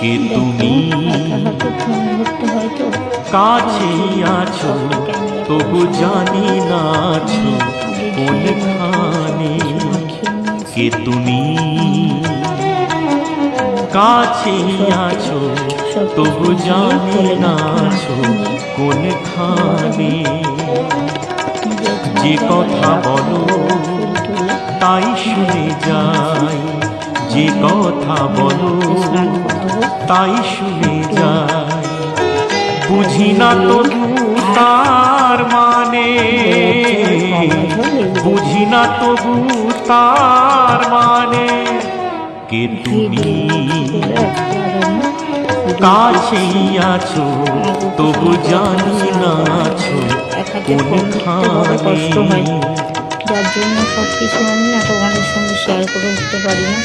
কে তুমি কাছেই আছো তবু জানি না আছো কোনখানে। কে তুমি কাছেই আছো তবু জানি না আছো কোনখানে। যে কথা বলো তাই শুনে যাই, যে কথা বলো তাই শুনে যাই। বুঝি না তবু তার মানে, বুঝি না তবু তার মানে। কে তুমি কাছেই আছো তবু জানি না আছো কোনখানে। যার জন্য সব কিছু আমি না তোমাদের সঙ্গে শেয়ার করে উঠতে পারি না।